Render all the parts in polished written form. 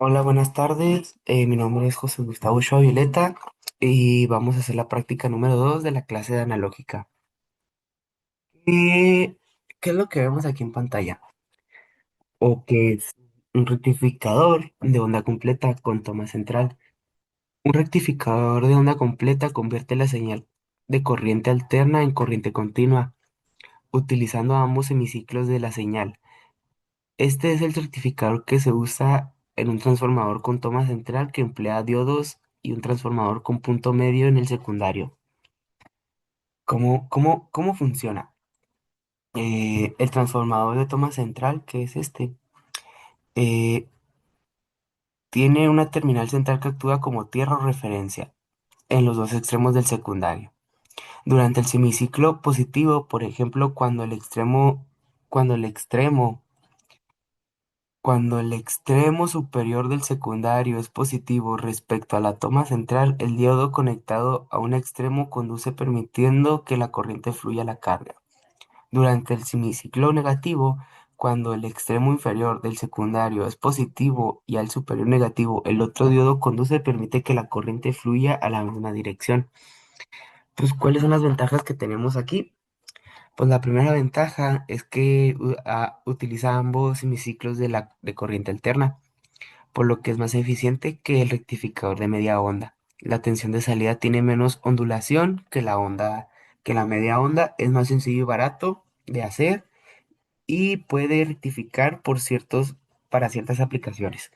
Hola, buenas tardes. Mi nombre es José Gustavo Ochoa Violeta y vamos a hacer la práctica número 2 de la clase de analógica. ¿Qué, qué es lo que vemos aquí en pantalla? O que es un rectificador de onda completa con toma central. Un rectificador de onda completa convierte la señal de corriente alterna en corriente continua, utilizando ambos hemiciclos de la señal. Este es el rectificador que se usa en un transformador con toma central que emplea diodos y un transformador con punto medio en el secundario. ¿Cómo funciona? El transformador de toma central, que es este, eh, tiene una terminal central que actúa como tierra o referencia en los dos extremos del secundario. Durante el semiciclo positivo, por ejemplo, cuando el extremo Cuando el extremo superior del secundario es positivo respecto a la toma central, el diodo conectado a un extremo conduce permitiendo que la corriente fluya a la carga. Durante el semiciclo negativo, cuando el extremo inferior del secundario es positivo y al superior negativo, el otro diodo conduce y permite que la corriente fluya a la misma dirección. Pues, ¿cuáles son las ventajas que tenemos aquí? Pues la primera ventaja es que utiliza ambos semiciclos de corriente alterna, por lo que es más eficiente que el rectificador de media onda. La tensión de salida tiene menos ondulación que la media onda, es más sencillo y barato de hacer y puede rectificar para ciertas aplicaciones.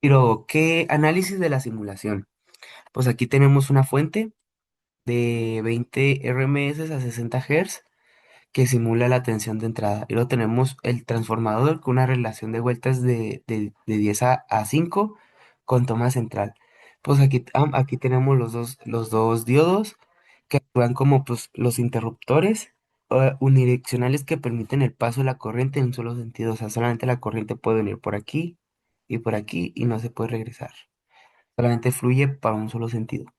Pero, ¿qué análisis de la simulación? Pues aquí tenemos una fuente de 20 RMS a 60 Hz que simula la tensión de entrada. Y luego tenemos el transformador con una relación de vueltas de 10 a 5 con toma central. Pues aquí tenemos los dos diodos que actúan como pues, los interruptores unidireccionales que permiten el paso de la corriente en un solo sentido. O sea, solamente la corriente puede venir por aquí y no se puede regresar. Solamente fluye para un solo sentido.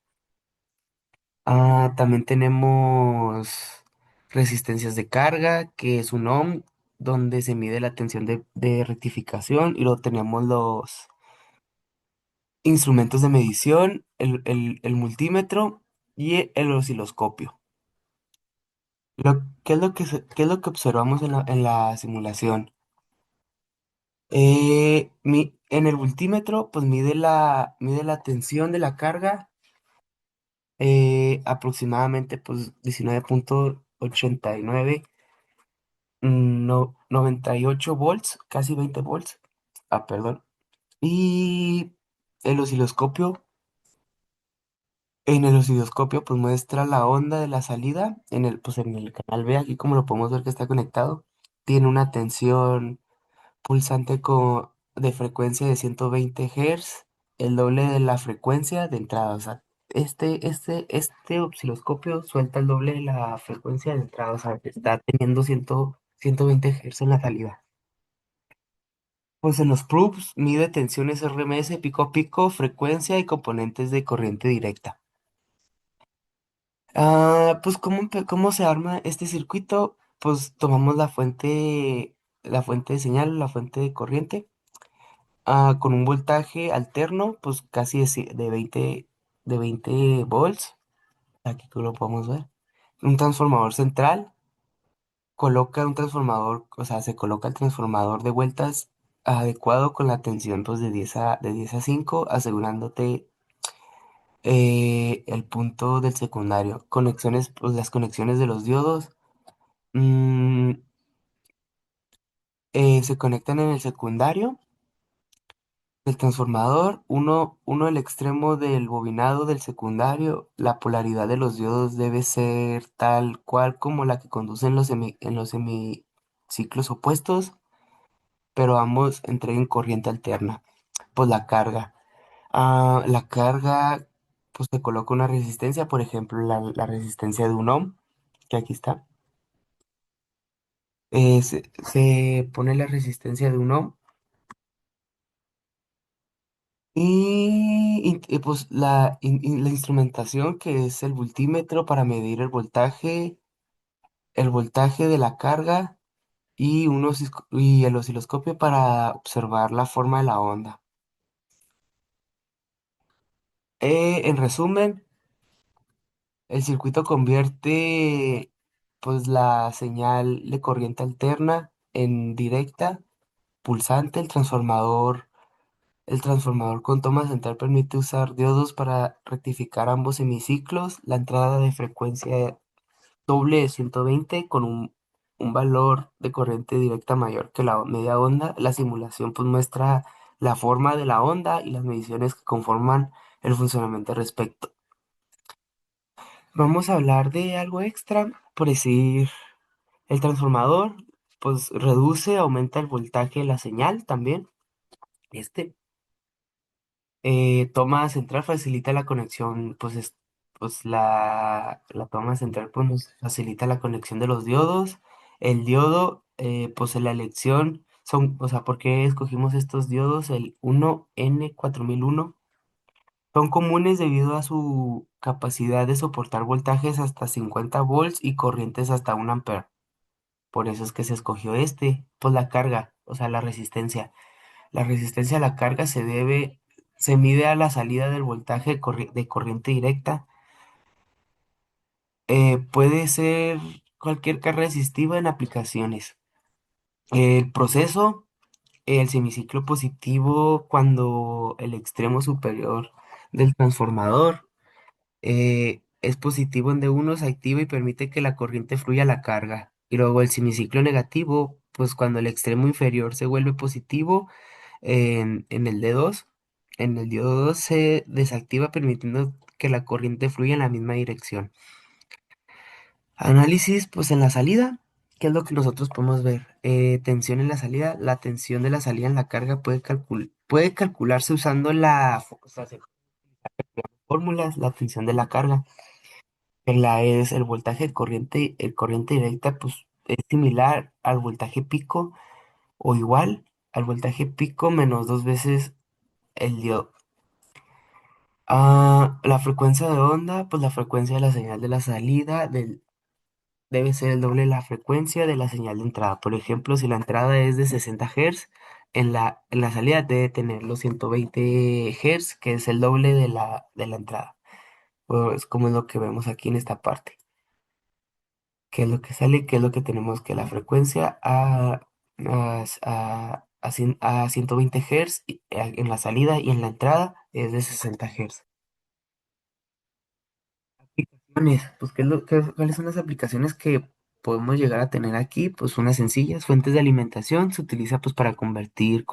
También tenemos resistencias de carga, que es un ohm, donde se mide la tensión de rectificación. Y luego tenemos los instrumentos de medición, el multímetro y el osciloscopio. ¿Qué es lo que observamos en la simulación? En el multímetro, pues mide la tensión de la carga, aproximadamente pues 19,89, no, 98 volts, casi 20 volts. Perdón. Y el osciloscopio, en el osciloscopio pues muestra la onda de la salida pues en el canal B, aquí como lo podemos ver que está conectado, tiene una tensión pulsante de frecuencia de 120 Hz, el doble de la frecuencia de entrada. O sea, este osciloscopio suelta el doble de la frecuencia de entrada. O sea, está teniendo 120 Hz en la salida. Pues en los proofs mide tensiones RMS pico a pico, frecuencia y componentes de corriente directa. Pues ¿cómo se arma este circuito? Pues tomamos la fuente de señal, la fuente de corriente, con un voltaje alterno, pues casi de 20 volts. Aquí lo podemos ver. Un transformador central, o sea, se coloca el transformador de vueltas adecuado con la tensión pues, de 10 a 5 asegurándote el punto del secundario. Pues las conexiones de los diodos mm, se conectan en el secundario del transformador, uno el extremo del bobinado del secundario. La polaridad de los diodos debe ser tal cual como la que conduce en los semiciclos opuestos, pero ambos entreguen corriente alterna. Pues la carga, pues te coloca una resistencia, por ejemplo, la resistencia de un ohm, que aquí está. Se pone la resistencia de un ohm y, pues la instrumentación que es el voltímetro para medir el voltaje de la carga y el osciloscopio para observar la forma de la onda. En resumen, el circuito convierte pues la señal de corriente alterna en directa, pulsante. El transformador con toma central permite usar diodos para rectificar ambos semiciclos. La entrada de frecuencia doble de 120 con un valor de corriente directa mayor que la media onda. La simulación pues muestra la forma de la onda y las mediciones que conforman el funcionamiento al respecto. Vamos a hablar de algo extra, por decir, el transformador pues reduce, aumenta el voltaje de la señal también. Este toma central facilita la conexión, pues la toma central pues nos facilita la conexión de los diodos. El diodo, pues en la elección son, o sea, ¿por qué escogimos estos diodos? El 1N4001 son comunes debido a su capacidad de soportar voltajes hasta 50 volts y corrientes hasta 1 ampere. Por eso es que se escogió este, pues la carga, o sea, la resistencia. La resistencia a la carga se mide a la salida del voltaje de corriente directa. Puede ser cualquier carga resistiva en aplicaciones. El proceso, el semiciclo positivo cuando el extremo superior del transformador es positivo en D1, se activa y permite que la corriente fluya a la carga. Y luego el semiciclo negativo, pues cuando el extremo inferior se vuelve positivo en el D2, en el diodo 2 se desactiva permitiendo que la corriente fluya en la misma dirección. Análisis, pues en la salida, ¿qué es lo que nosotros podemos ver? Tensión en la salida, la tensión de la salida en la carga puede calcularse usando o sea, fórmulas, la tensión de la carga. Es el voltaje el corriente directa, pues es similar al voltaje pico o igual al voltaje pico menos dos veces el diodo. La frecuencia de onda, pues la frecuencia de la señal de la salida debe ser el doble de la frecuencia de la señal de entrada. Por ejemplo, si la entrada es de 60 Hz, en la salida debe tener los 120 Hz, que es el doble de la entrada. Pues como es lo que vemos aquí en esta parte. ¿Qué es lo que sale? ¿Qué es lo que tenemos? Que la frecuencia a 120 Hz en la salida y en la entrada es de 60 Hz. Aplicaciones, pues, ¿cuáles son las aplicaciones que podemos llegar a tener aquí? Pues unas sencillas, fuentes de alimentación, se utiliza pues para convertir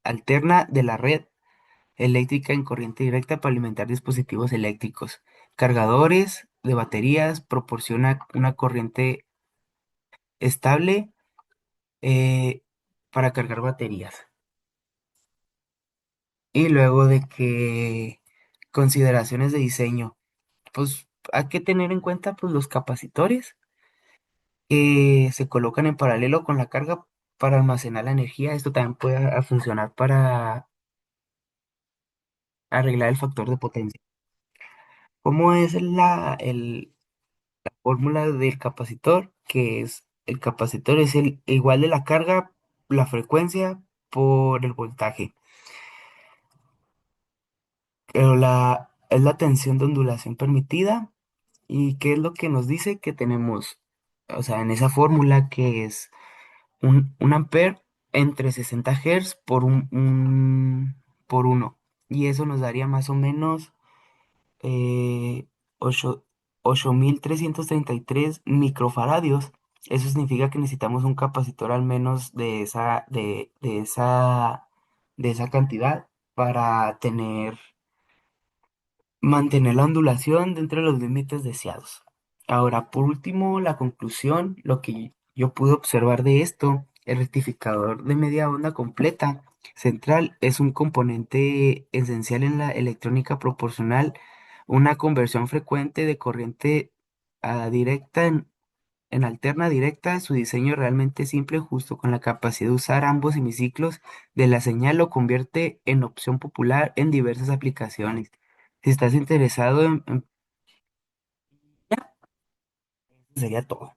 alterna de la red eléctrica en corriente directa para alimentar dispositivos eléctricos. Cargadores de baterías proporciona una corriente estable eh, para cargar baterías. Y luego de que consideraciones de diseño, pues hay que tener en cuenta pues los capacitores que se colocan en paralelo con la carga para almacenar la energía. Esto también puede funcionar para arreglar el factor de potencia. ¿Cómo es fórmula del capacitor? Que es el capacitor es el igual de la carga, la frecuencia por el voltaje. Pero es la tensión de ondulación permitida. ¿Y qué es lo que nos dice? Que tenemos, o sea, en esa fórmula que es un ampere entre 60 Hz por 1. Y eso nos daría más o menos eh, ocho- 8333 microfaradios. Eso significa que necesitamos un capacitor al menos de esa cantidad para mantener la ondulación dentro de los límites deseados. Ahora, por último, la conclusión, lo que yo pude observar de esto, el rectificador de media onda completa central es un componente esencial en la electrónica proporcional, una conversión frecuente de corriente directa en alterna directa. Su diseño realmente simple, justo con la capacidad de usar ambos hemiciclos de la señal, lo convierte en opción popular en diversas aplicaciones. Si estás interesado Sería todo.